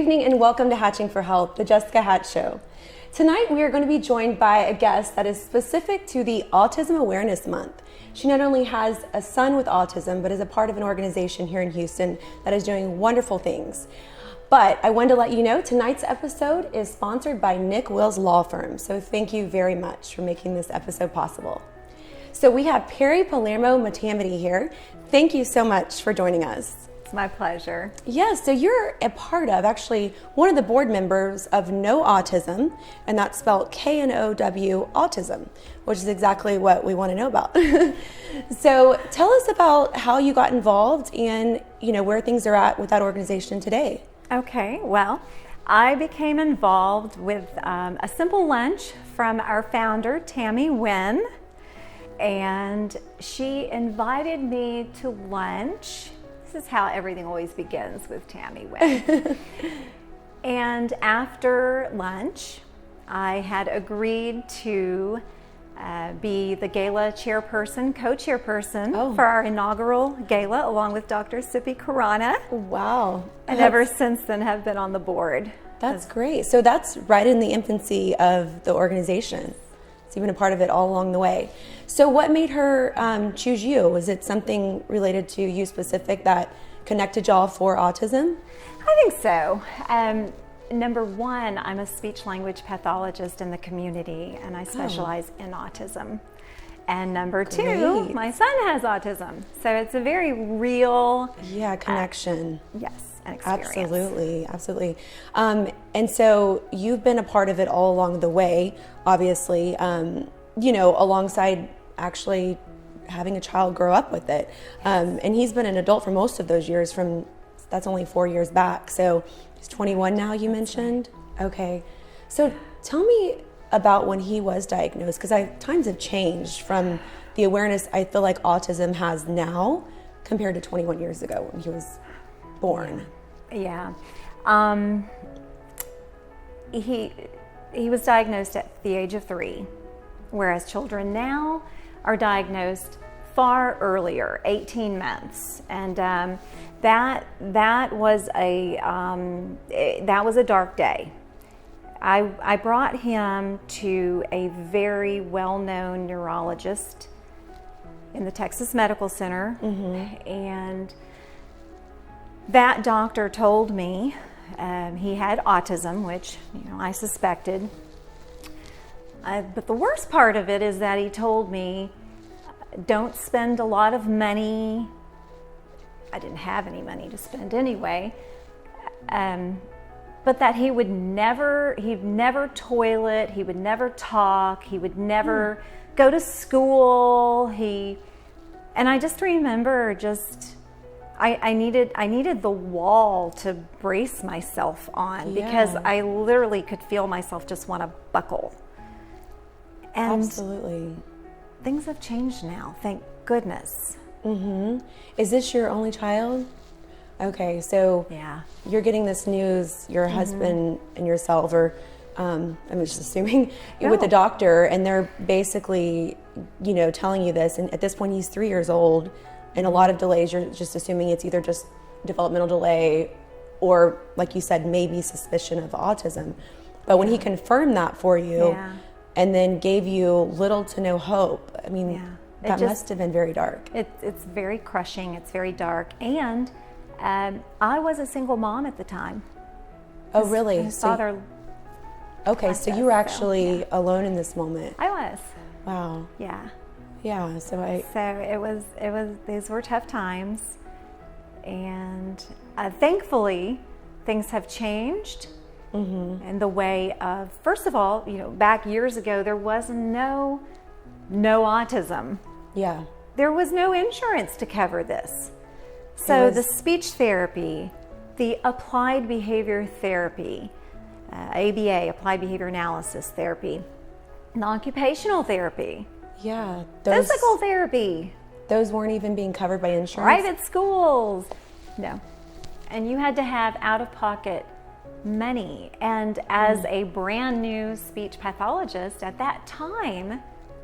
evening and welcome to Hatching for Health, the Jessica Hatch Show. Tonight we are going to be joined by a guest that is specific to the Autism Awareness Month. She not only has a son with autism, but is a part of an organization here in Houston that is doing wonderful things. But I wanted to let you know tonight's episode is sponsored by Nick Will's Law Firm, so thank you very much for making this episode possible. So we have Perri Palermo Matamidi here. Thank you so much for joining us. It's my pleasure. Yeah, so you're a part of, actually, one of the board members of knowAutism, and that's spelled K-N-O-W autism, which is exactly what we want to know about. So tell us about how you got involved and, where things are at with that organization today. Okay, well, I became involved with a simple lunch from our founder, Tammy Nguyen, and she invited me to lunch. This is how everything always begins with Tammy Nguyen. And after lunch, I had agreed to be the gala chairperson, co-chairperson for our inaugural gala, along with Dr. Sippy Khurana. Wow. And ever since then have been on the board. That's great. So that's right in the infancy of the organization. It's even a part of it all along the way. So what made her choose you? Was it something related to you specific that connected y'all for autism? I think so. Number one, I'm a speech language pathologist in the community, and I specialize in autism. And number two, my son has autism. So it's a very real connection. Yes. Experience. Absolutely. And so you've been a part of it all along the way, obviously, alongside actually having a child grow up with it. And he's been an adult for most of those years that's only 4 years back. So he's 21 now, you mentioned? Right. Okay. So tell me about when he was diagnosed, because times have changed from the awareness I feel like autism has now compared to 21 years ago when he was born. Yeah. He was diagnosed at the age of 3, whereas children now are diagnosed far earlier, 18 months. And that was a dark day. I brought him to a very well-known neurologist in the Texas Medical Center, and that doctor told me he had autism, which I suspected. But the worst part of it is that he told me, don't spend a lot of money. I didn't have any money to spend anyway. But that he'd never toilet, he would never talk, he would never go to school. And I just remember I needed the wall to brace myself on because I literally could feel myself just want to buckle. And absolutely. Things have changed now, thank goodness. Is this your only child? Okay, so you're getting this news, your husband and yourself, or I'm just assuming, with the doctor, and they're basically, telling you this, and at this point he's 3 years old. And a lot of delays, you're just assuming it's either just developmental delay or, like you said, maybe suspicion of autism. But when he confirmed that for you and then gave you little to no hope, I mean, that must have been very dark. It's very crushing. It's very dark. And I was a single mom at the time. Oh, really? His father. Okay, so you were actually alone in this moment. I was. Wow. Yeah. Yeah, so it was these were tough times, and thankfully things have changed in the way of, first of all, back years ago there was no autism. Yeah. There was no insurance to cover this. So the speech therapy, the applied behavior therapy, ABA, applied behavior analysis therapy, non-occupational therapy. Yeah. Physical therapy. Those weren't even being covered by insurance? Private schools. No. And you had to have out-of-pocket money. And as a brand new speech pathologist at that time,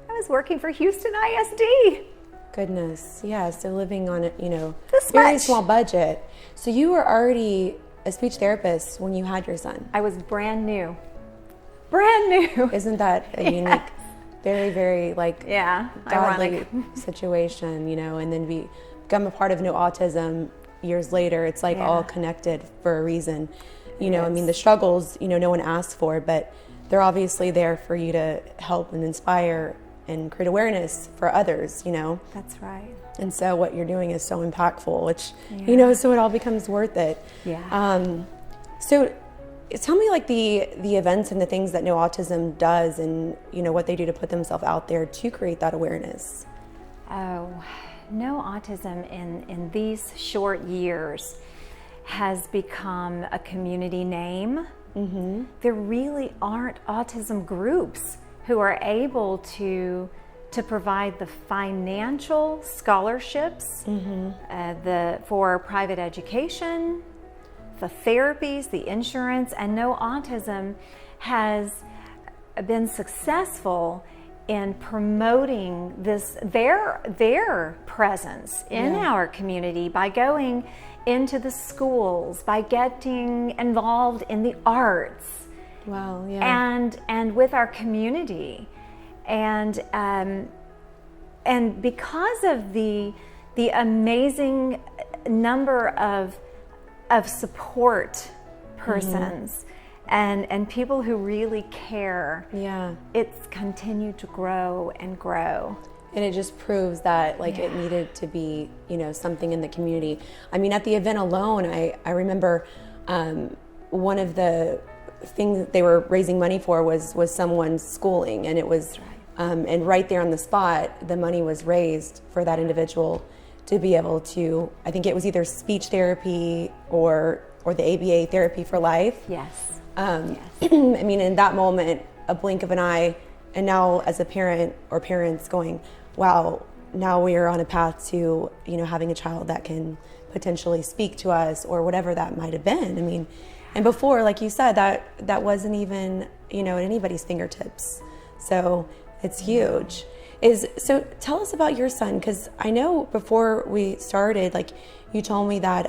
I was working for Houston ISD. Goodness. Yeah. So living on a, this very much. small budget. So you were already a speech therapist when you had your son? I was brand new. Brand new. Isn't that a unique, very, very like godly ironic situation, you know, and then become a part of knowAutism years later. It's like all connected for a reason. You know, I mean, the struggles, you know, no one asked for, but they're obviously there for you to help and inspire and create awareness for others, you know. That's right. And so what you're doing is so impactful, which, you know, so it all becomes worth it. Yeah. So tell me like the events and the things that knowAutism does and, you know, what they do to put themselves out there to create that awareness. Oh, knowAutism in these short years has become a community name. Mm-hmm. There really aren't autism groups who are able to provide the financial scholarships, for private education, the therapies, the insurance, and knowAutism has been successful in promoting their presence in our community by going into the schools, by getting involved in the arts. Wow, yeah. And with our community. And because of the amazing number of support persons and people who really care, it's continued to grow and grow. And it just proves that like it needed to be, you know, something in the community. I mean, at the event alone, I remember one of the things that they were raising money for was someone's schooling, and it was and right there on the spot the money was raised for that individual to be able to, I think it was either speech therapy or the ABA therapy for life. Yes. I mean, in that moment, a blink of an eye, and now as a parent or parents going, wow, now we are on a path to, you know, having a child that can potentially speak to us or whatever that might have been. I mean, and before, like you said, that wasn't even, you know, at anybody's fingertips. So it's huge. So tell us about your son, because I know before we started, like you told me that,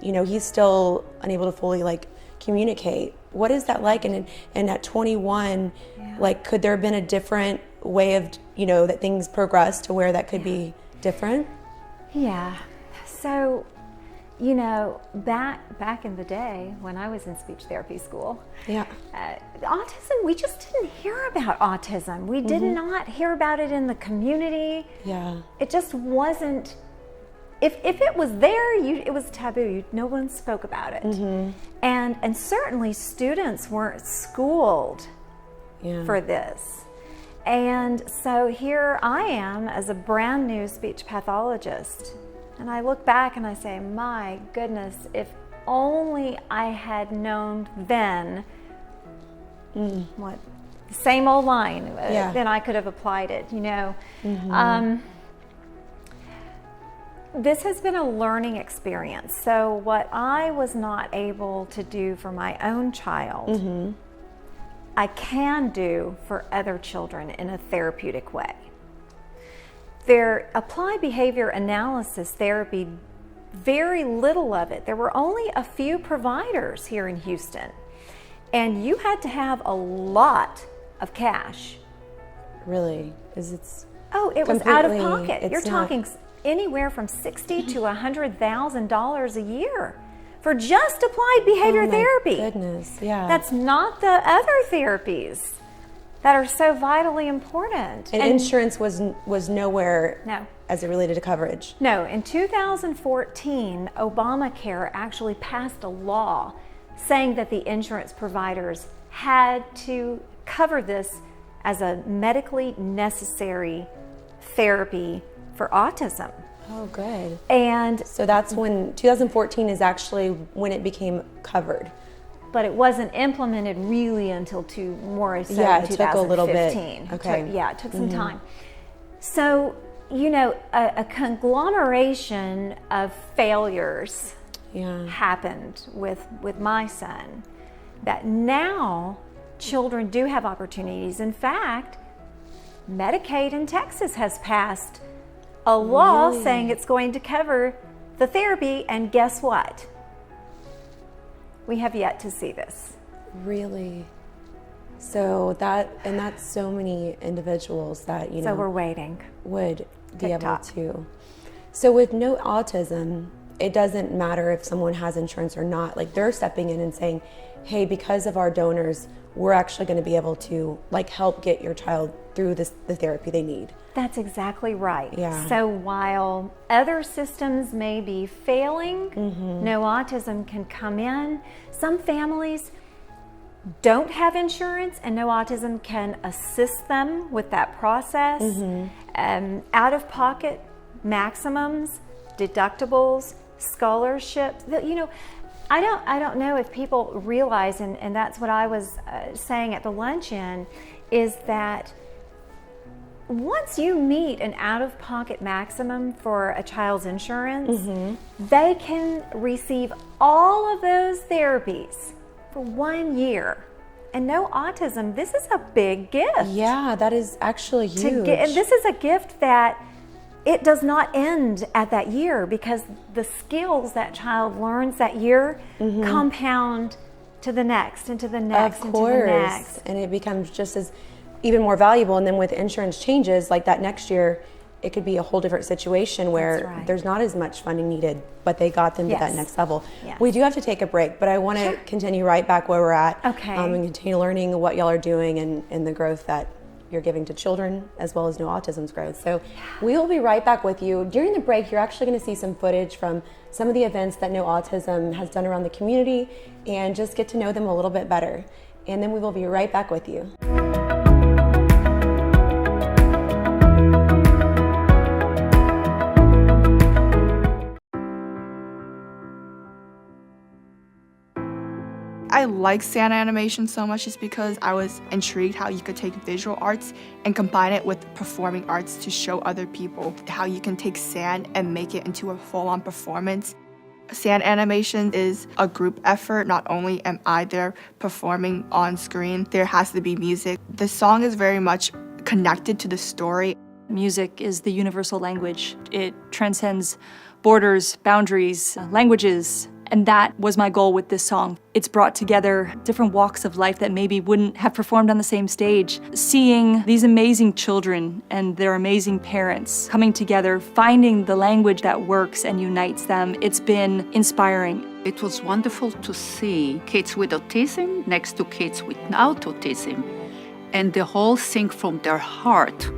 you know, he's still unable to fully like communicate. What is that like? And at 21, like, could there have been a different way of, you know, that things progressed to where that could be different? Yeah. So, you know, back in the day when I was in speech therapy school, autism, we just didn't hear about autism. We did not hear about it in the community. Yeah. It just wasn't, if it was there, it was taboo. No one spoke about it. And certainly students weren't schooled for this. And so here I am as a brand new speech pathologist. And I look back and I say, my goodness, if only I had known then, what, same old line, then I could have applied it, you know. This has been a learning experience. So what I was not able to do for my own child, I can do for other children in a therapeutic way. Their applied behavior analysis therapy, very little of it. There were only a few providers here in Houston, and you had to have a lot of cash. Really? Because it's it was out of pocket. You're talking anywhere from $60,000 to $100,000 a year for just applied behavior therapy. Goodness, yeah. That's not the other therapies that are so vitally important. And insurance was nowhere as it related to coverage. No, in 2014, Obamacare actually passed a law saying that the insurance providers had to cover this as a medically necessary therapy for autism. Oh, good. And so that's when 2014 is actually when it became covered. But it wasn't implemented really until 2015. It took a little bit. Okay. It took some time. So, you know, a conglomeration of failures happened with my son, that now children do have opportunities. In fact, Medicaid in Texas has passed a law saying it's going to cover the therapy, and guess what? We have yet to see this. Really? So that's so many individuals that, So we're waiting. Would be TikTok. able to. So with no autism, it doesn't matter if someone has insurance or not. Like, they're stepping in and saying, hey, because of our donors, we're actually going to be able to help get your child through the therapy they need. That's exactly right. Yeah. So while other systems may be failing, No Autism can come in. Some families don't have insurance, and No Autism can assist them with that process. Out-of-pocket maximums, deductibles, scholarships. I don't know if people realize, and that's what I was saying at the luncheon, is that once you meet an out-of-pocket maximum for a child's insurance, they can receive all of those therapies for 1 year. And No Autism, this is a big gift. Yeah, that is actually huge. And this is a gift that it does not end at that year, because the skills that child learns that year compound to the next and to the next and to the next. And it becomes just as even more valuable. And then with insurance changes, like that next year, it could be a whole different situation where there's not as much funding needed, but they got them to that next level. We do have to take a break, but I want to continue right back where we're at. Okay. And continue learning what y'all are doing and the growth that you're giving to children, as well as No Autism's growth. So we will be right back with you. During the break, you're actually going to see some footage from some of the events that No Autism has done around the community, and just get to know them a little bit better. And then we will be right back with you. I like sand animation so much just because I was intrigued how you could take visual arts and combine it with performing arts to show other people how you can take sand and make it into a full-on performance. Sand animation is a group effort. Not only am I there performing on screen, there has to be music. The song is very much connected to the story. Music is the universal language. It transcends borders, boundaries, languages. And that was my goal with this song. It's brought together different walks of life that maybe wouldn't have performed on the same stage. Seeing these amazing children and their amazing parents coming together, finding the language that works and unites them, it's been inspiring. It was wonderful to see kids with autism next to kids without autism, and the whole thing from their heart.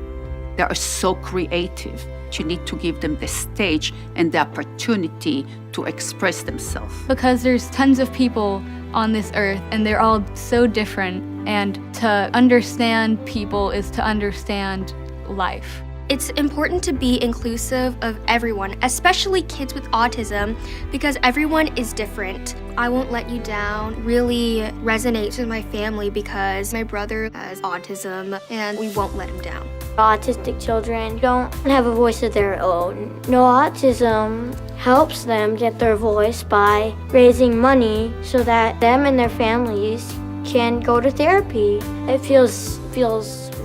They are so creative. You need to give them the stage and the opportunity to express themselves. Because there's tons of people on this earth and they're all so different, and to understand people is to understand life. It's important to be inclusive of everyone, especially kids with autism, because everyone is different. I Won't Let You Down really resonates with my family because my brother has autism and we won't let him down. Autistic children don't have a voice of their own. No Autism helps them get their voice by raising money so that them and their families can go to therapy. It feels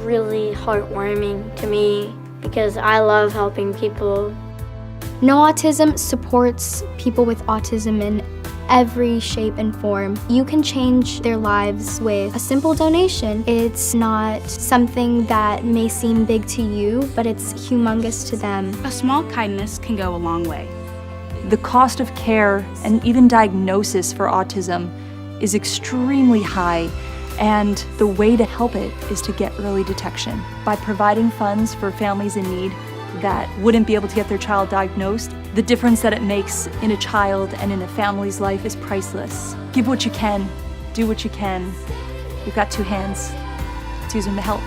really heartwarming to me because I love helping people. No Autism supports people with autism in every shape and form. You can change their lives with a simple donation. It's not something that may seem big to you, but it's humongous to them. A small kindness can go a long way. The cost of care and even diagnosis for autism is extremely high, and the way to help it is to get early detection. By providing funds for families in need that wouldn't be able to get their child diagnosed, the difference that it makes in a child and in a family's life is priceless. Give what you can, do what you can. You've got two hands. Let's use them to help.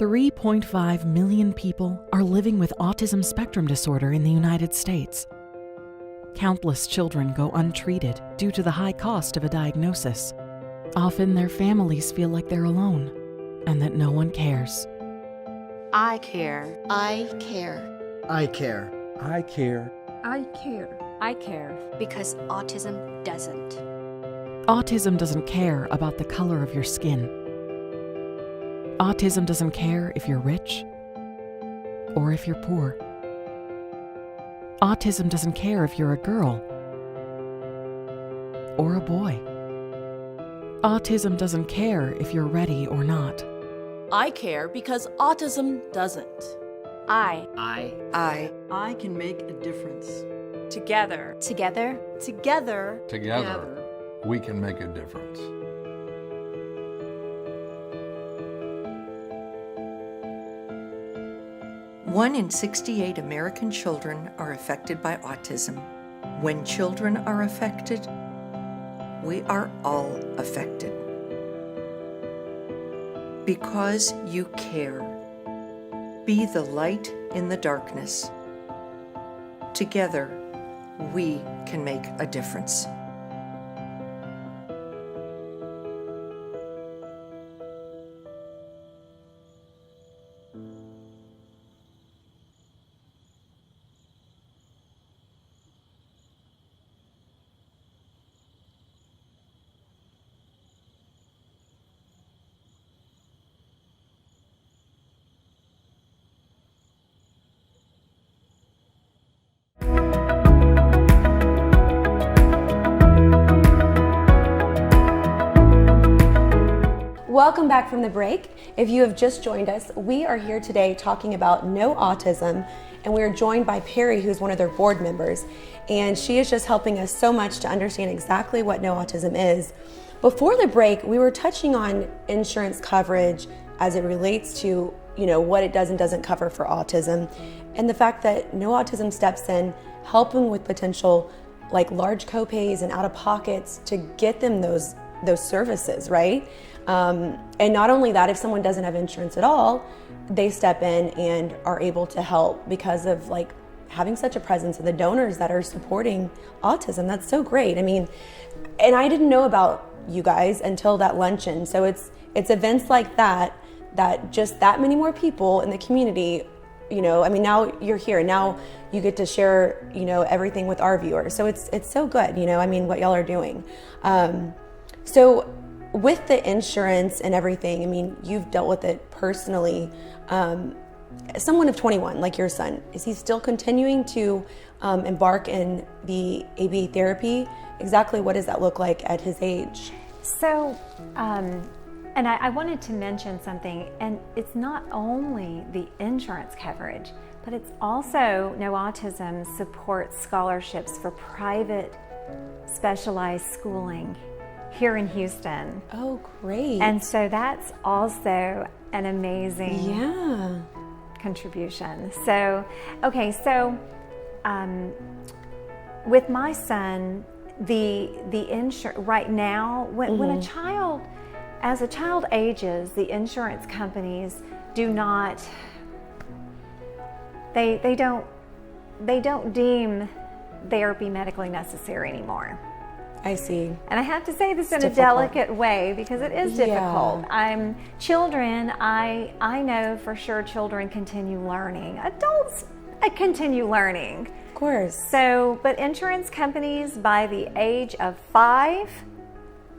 3.5 million people are living with autism spectrum disorder in the United States. Countless children go untreated due to the high cost of a diagnosis. Often their families feel like they're alone and that no one cares. I care. I care. I care. I care. I care. I care. Because autism doesn't. Autism doesn't care about the color of your skin. Autism doesn't care if you're rich or if you're poor. Autism doesn't care if you're a girl or a boy. Autism doesn't care if you're ready or not. I care because autism doesn't. I can make a difference. Together. Together, we can make a difference. One in 68 American children are affected by autism. When children are affected, we are all affected. Because you care. Be the light in the darkness. Together, we can make a difference. Welcome back from the break. If you have just joined us, we are here today talking about knowAutism, and we are joined by Perri, who's one of their board members, and she is just helping us so much to understand exactly what knowAutism is. Before the break, we were touching on insurance coverage as it relates to, what it does and doesn't cover for autism, and the fact that knowAutism steps in, helping with potential large copays and out-of-pockets to get them those services, right? And not only that, if someone doesn't have insurance at all, they step in and are able to help because of having such a presence of the donors that are supporting autism. That's so great. I mean, and I didn't know about you guys until that luncheon. So it's events like that just that many more people in the community, now you're here. Now you get to share, everything with our viewers. So it's so good, what y'all are doing. So with the insurance and everything, you've dealt with it personally. Someone of 21, like your son, is he still continuing to embark in the ABA therapy? Exactly what does that look like at his age? So, and I wanted to mention something, and it's not only the insurance coverage, but it's also knowAutism supports scholarships for private specialized schooling here in Houston. Oh, great. And so that's also an amazing contribution. So, with my son, the insurance right now, when a child, as a child ages, the insurance companies do not, they don't deem therapy medically necessary anymore. I see. And I have to say this in a delicate way because it is difficult. Children, I know for sure children continue learning. Adults continue learning. Of course. So, but insurance companies, by the age of 5,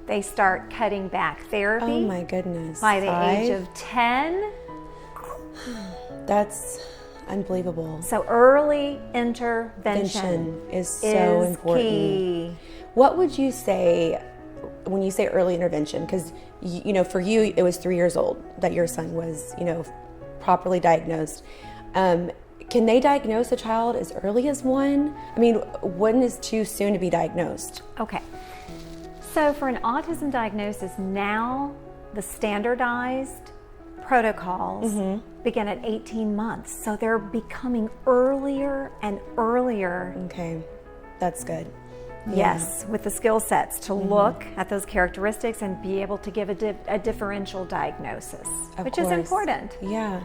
they start cutting back therapy. Oh my goodness. By the age of 10. That's unbelievable. So early intervention is so important. Key. What would you say when you say early intervention? Because, for you, it was 3 years old that your son was, properly diagnosed. Can they diagnose a child as early as 1? When is too soon to be diagnosed? Okay. So for an autism diagnosis now, the standardized protocols begin at 18 months. So they're becoming earlier and earlier. Okay, that's good. Yes, with the skill sets to look at those characteristics and be able to give a differential diagnosis, which is important. Yeah.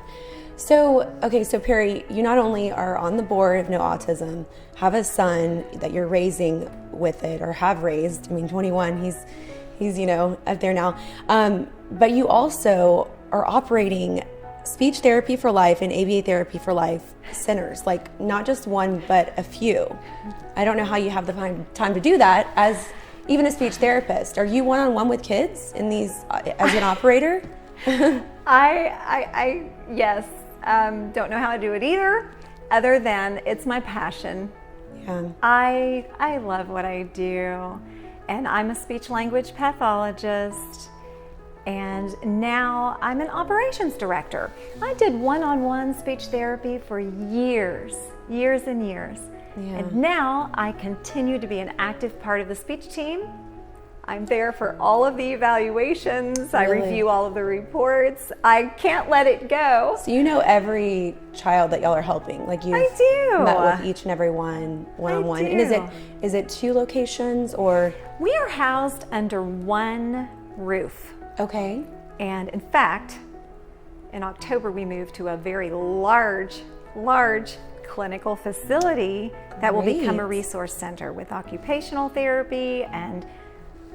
So, okay, so Perri, you not only are on the board of Know Autism, have a son that you're raising with it, or have raised. I mean, 21, he's up there now. But you also are operating Speech Therapy for Life and ABA Therapy for Life centers, like not just one, but a few. I don't know how you have the time to do that as even a speech therapist. Are you one-on-one with kids in these as an operator? I yes, don't know how to do it either, other than it's my passion. Yeah. I love what I do, and I'm a speech language pathologist. And now I'm an operations director. I did one-on-one speech therapy for years and years. Yeah. And now I continue to be an active part of the speech team. I'm there for all of the evaluations. I review all of the reports. I can't let it go. So you know every child that y'all are helping. Like I do. Met with each and every one-on-one. I And do. is it 2 locations or? We are housed under one roof. Okay. And in fact, in October we moved to a very large clinical facility that will become a resource center with occupational therapy and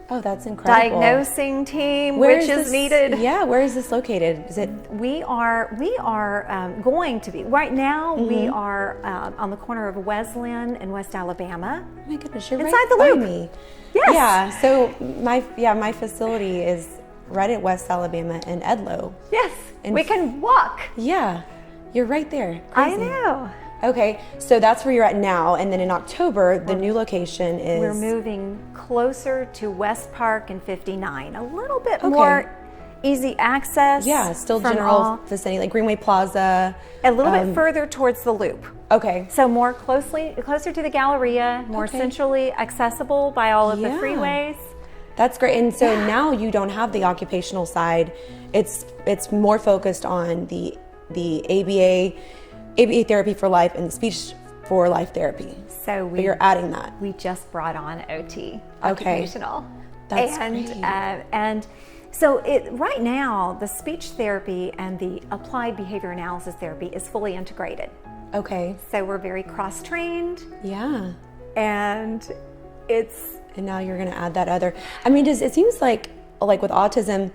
that's incredible. Diagnosing team, which is needed. Yeah, where is this located? Is it? We are going to be right now. We are on the corner of Wesleyan and West Alabama. Oh my goodness, you're inside right the by loop. me. Yes. Yeah. So my facility is right at West Alabama and Edlow. Yes. We can walk. Yeah, you're right there. I Crazy. know. Okay, so that's where you're at now, and then in October, the new location is... We're moving closer to West Park and 59, a little bit more easy access. Yeah, still general vicinity, like Greenway Plaza. A little bit further towards the loop. Okay. So more closer to the Galleria, more centrally accessible by all of the freeways. That's great. And so now you don't have the occupational side. It's more focused on the ABA Therapy for Life and Speech for Life therapy. So you're adding that. We just brought on OT, occupational. That's great. great. And so right now, the speech therapy and the applied behavior analysis therapy is fully integrated. Okay. So we're very cross-trained. Yeah. And And now you're going to add that other. I mean, it seems like with autism,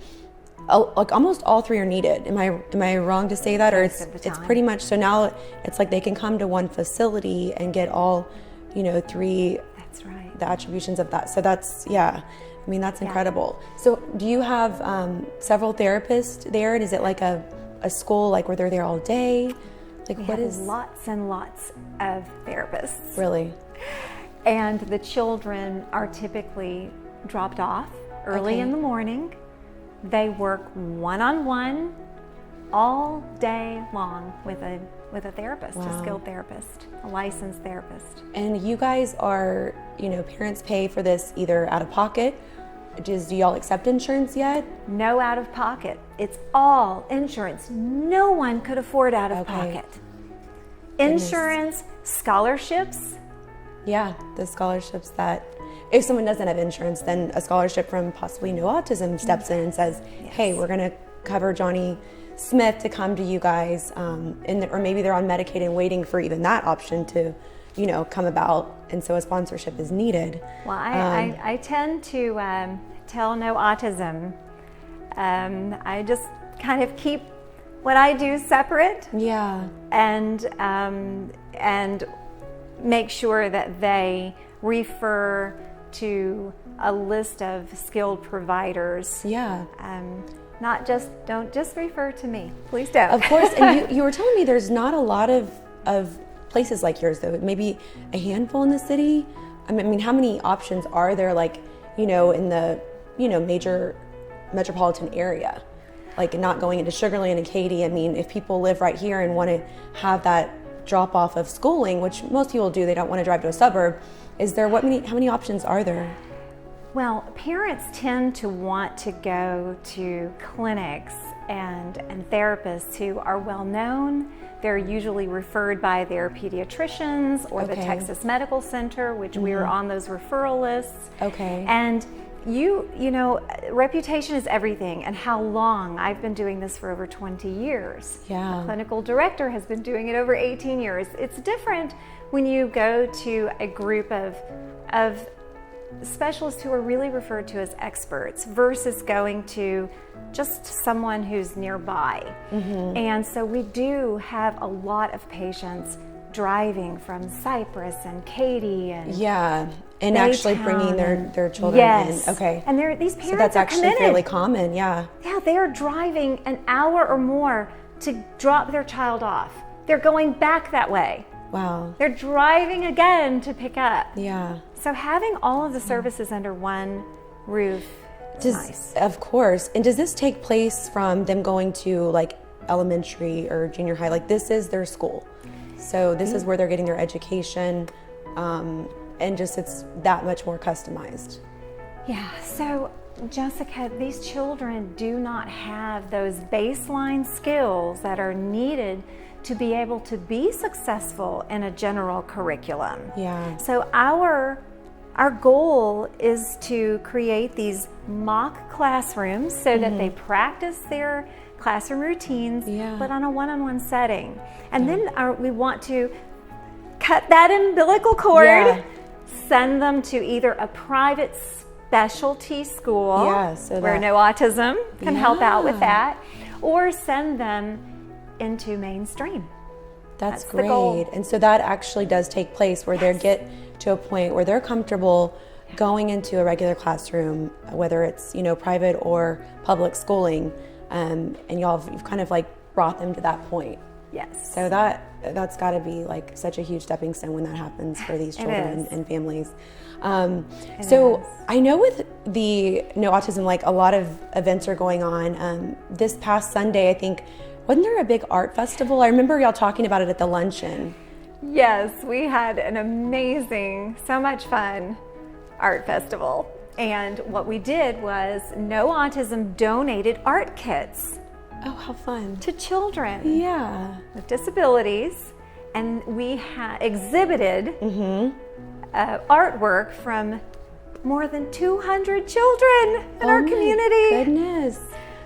like almost all 3 are needed. Am I wrong to say that, or it's pretty much so now it's like they can come to one facility and get all 3. That's right. The attributions of that. So that's I mean that's incredible. So do you have several therapists there, and is it like a school like where they're there all day? Like we what have is lots and lots of therapists. Really? And the children are typically dropped off early in the morning. They work one-on-one all day long with a therapist, a skilled therapist, a licensed therapist. And you guys are, parents pay for this either out of pocket. Do y'all accept insurance yet? No out of pocket. It's all insurance. No one could afford out of pocket. Insurance, scholarships. Yeah, the scholarships that, if someone doesn't have insurance, then a scholarship from possibly Know Autism steps in and says, hey, we're going to cover Johnny Smith to come to you guys, or maybe they're on Medicaid and waiting for even that option to, come about, and so a sponsorship is needed. Well, I tend to tell Know Autism. I just kind of keep what I do separate. Yeah. And make sure that they refer to a list of skilled providers. Yeah. Don't just refer to me. Please don't. Of course. And you were telling me there's not a lot of places like yours, though. Maybe a handful in the city. I mean, how many options are there, like, in the, major metropolitan area? Like not going into Sugar Land and Katy. I mean, if people live right here and want to have that drop off of schooling, which most people do, they don't want to drive to a suburb. Is there how many options are there? Well, parents tend to want to go to clinics and therapists who are well known. They're usually referred by their pediatricians or the Texas Medical Center, which we are on those referral lists. Okay. And you know, reputation is everything, and how long. I've been doing this for over 20 years. Yeah. The clinical director has been doing it over 18 years. It's different when you go to a group of specialists who are really referred to as experts versus going to just someone who's nearby. And so we do have a lot of patients driving from Cypress and Katy and and actually bringing their children in. Okay. And these parents so that's are actually committed. fairly common. Yeah, they are driving an hour or more to drop their child off. They're going back that way. Wow. They're driving again to pick up. Yeah. So having all of the services under one roof is nice. Of course. And does this take place from them going to like elementary or junior high? Like this is their school. So this is where they're getting their education, and just it's that much more customized. Yeah, so Jessica, these children do not have those baseline skills that are needed to be able to be successful in a general curriculum. Yeah. So our goal is to create these mock classrooms so that they practice their classroom routines, but on a one-on-one setting. And then we want to cut that umbilical cord, send them to either a private specialty school where knowAutism can help out with that, or send them into mainstream. That's the great. goal. And so that actually does take place where they get to a point where they're comfortable going into a regular classroom, whether it's private or public schooling, and you've kind of like brought them to that point. Yes. So that's got to be like such a huge stepping stone when that happens for these children and families. So I know with the knowAutism, like a lot of events are going on. This past Sunday, I think, wasn't there a big art festival? I remember y'all talking about it at the luncheon. Yes, we had an amazing, so much fun art festival. And what we did was knowAutism donated art kits. Oh, how fun. To children with disabilities. And we exhibited artwork from more than 200 children in our community. Goodness.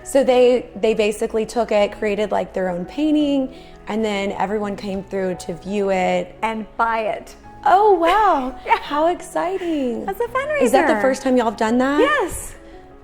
So they basically took it, created like their own painting, and then everyone came through to view it. And buy it. Oh, wow. How exciting. That's a fundraiser. Is that the first time y'all have done that? Yes.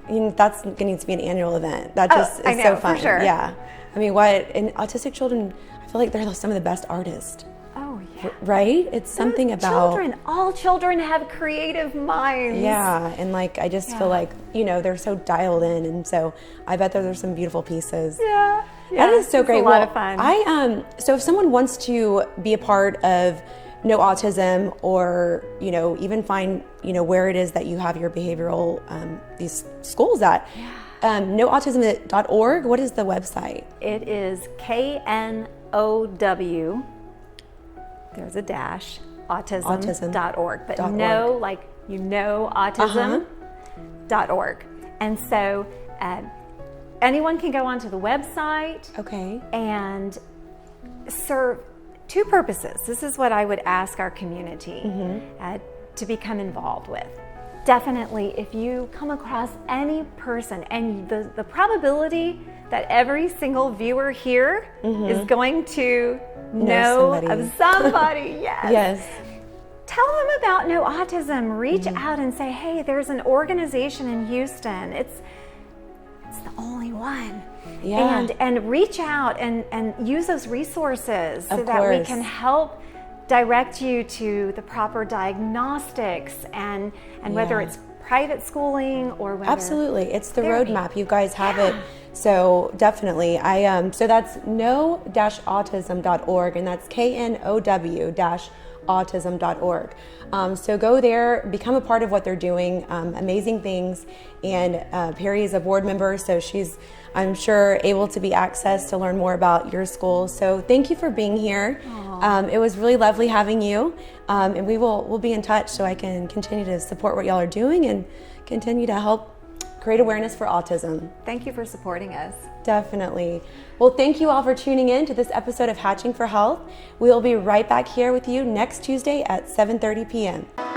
That's going to need to be an annual event. That just is so fun. For sure. Yeah. I mean, and autistic children, I feel like they're some of the best artists. Oh, yeah. Right? It's something about... all children have creative minds. Yeah, and like, I just feel like, they're so dialed in, and so I bet there's some beautiful pieces. Yeah. That is so great. It's a lot of fun. So if someone wants to be a part of knowAutism, or even find where it is that you have your behavioral these schools at, knowAutism.org. What is the website? It is KNOW. There's a dash, autism.org, but no, like autism.org. And so anyone can go onto the website and serve two purposes. This is what I would ask our community to become involved with. Definitely, if you come across any person, and the probability that every single viewer here is going to know of somebody, yes. Tell them about knowAutism. Reach out and say, hey, there's an organization in Houston. It's the only one. Yeah. And reach out and use those resources so that we can help direct you to the proper diagnostics and whether it's private schooling or whether absolutely, it's the roadmap. You guys have it. So definitely, so that's know-autism.org, and that's KNOW-autism.org. So go there, become a part of what they're doing, amazing things. And Perri is a board member, so she's, I'm sure, able to be accessed to learn more about your school. So thank you for being here. It was really lovely having you, and we'll be in touch so I can continue to support what y'all are doing and continue to help create awareness for autism. Thank you for supporting us. Definitely. Well, thank you all for tuning in to this episode of Hatching for Health. We'll be right back here with you next Tuesday at 7:30 p.m.